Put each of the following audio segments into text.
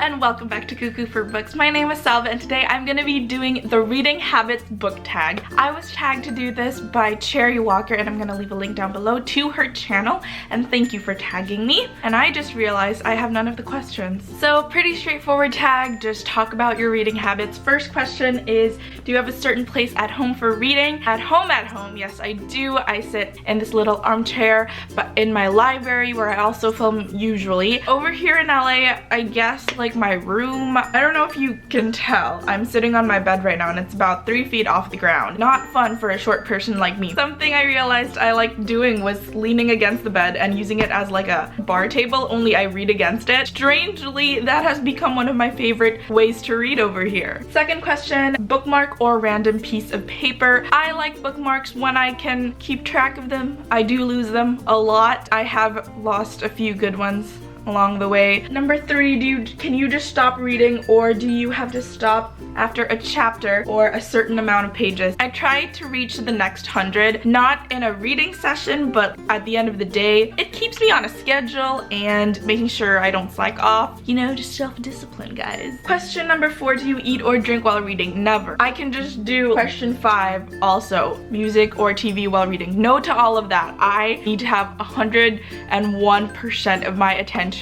and welcome back to Cuckoo for Books. My name is Salva and today I'm going to be doing the Reading Habits book tag. I was tagged to do this by Cherry Walker and I'm going to leave a link down below to her channel, and thank you for tagging me. And I just realized I have none of the questions. So pretty straightforward tag, just talk about your reading habits. First question is, do you have a certain place at home for reading? At home, yes I do. I sit in this little armchair but in my library where I also film usually. Over here in LA, I guess like my room, I don't know if you can tell, I'm sitting on my bed right now and it's about 3 feet off the ground. Not fun for a short person like me. Something I realized I liked doing was leaning against the bed and using it as like a bar table, only I read against it. Strangely, that has become one of my favorite ways to read over here. Second question, bookmark or random piece of paper. I like bookmarks when I can keep track of them. I do lose them a lot. I have lost a few good ones along the way. Number 3, can you just stop reading, or do you have to stop after a chapter or a certain amount of pages? I try to reach the next 100, not in a reading session, but at the end of the day. It keeps me on a schedule and making sure I don't slack off. You know, just self-discipline, guys. Question number 4, do you eat or drink while reading? Never. I can just do question 5 also, music or TV while reading. No to all of that. I need to have 101% of my attention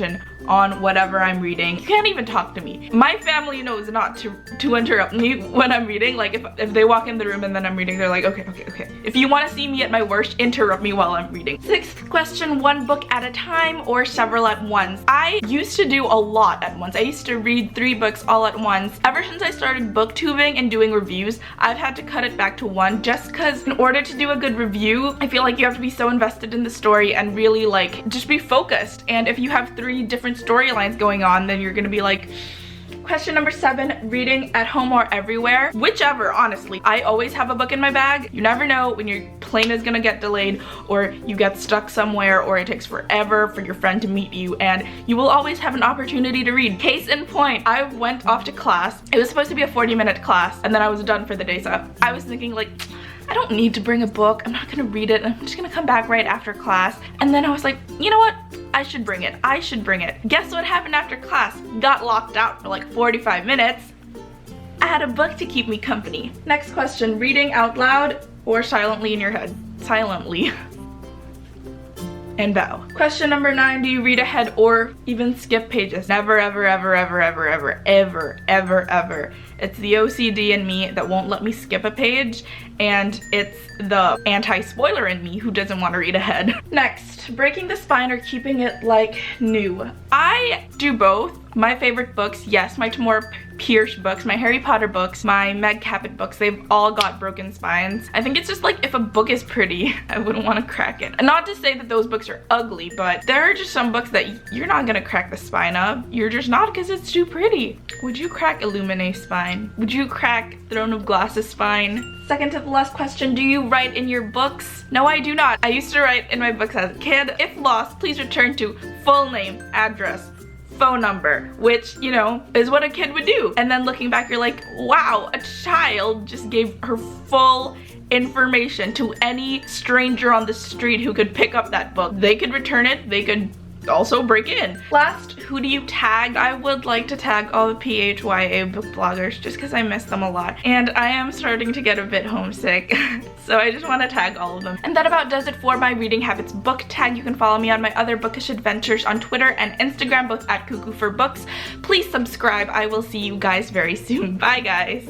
on whatever I'm reading. You can't even talk to me. My family knows not to interrupt me when I'm reading. Like if they walk in the room and then I'm reading, they're like, okay. If you want to see me at my worst, interrupt me while I'm reading. 6th question, one book at a time or several at once? I used to do a lot at once. I used to read 3 books all at once. Ever since I started booktubing and doing reviews, I've had to cut it back to 1 just because in order to do a good review, I feel like you have to be so invested in the story and really like just be focused. And if you have 3 different storylines going on, then you're gonna be like. Question number 7, reading at home or everywhere? Whichever, honestly. I always have a book in my bag. You never know when your plane is gonna get delayed or you get stuck somewhere or it takes forever for your friend to meet you, and you will always have an opportunity to read. Case in point, I went off to class. It was supposed to be a 40-minute class and then I was done for the day, so I was thinking like, I don't need to bring a book. I'm not gonna read it. I'm just gonna come back right after class. And then I was like, you know what? I should bring it. Guess what happened after class? Got locked out for like 45 minutes. I had a book to keep me company. Next question, reading out loud or silently in your head? Silently. And bow. Question number 9, do you read ahead or even skip pages? Never, ever. It's the OCD in me that won't let me skip a page, and it's the anti-spoiler in me who doesn't want to read ahead. Next, breaking the spine or keeping it like new. I do both. My favorite books, yes, my Tamora Pierce books, my Harry Potter books, my Meg Cabot books, they've all got broken spines. I think it's just like if a book is pretty, I wouldn't want to crack it. And not to say that those books are ugly, but there are just some books that you're not gonna crack the spine of. You're just not, because it's too pretty. Would you crack Illuminae's spine? Would you crack Throne of Glass's spine? Second to the last question, do you write in your books? No, I do not. I used to write in my books as a kid. If lost, please return to full name, address, phone number, which, you know, is what a kid would do. And then looking back, you're like, wow, a child just gave her full information to any stranger on the street who could pick up that book. They could return it, they could also break in. Last, who do you tag? I would like to tag all the PHYA book bloggers just because I miss them a lot. And I am starting to get a bit homesick. So I just want to tag all of them. And that about does it for my Reading Habits book tag. You can follow me on my other bookish adventures on Twitter and Instagram, both at Cuckoo for Books. Please subscribe. I will see you guys very soon. Bye, guys.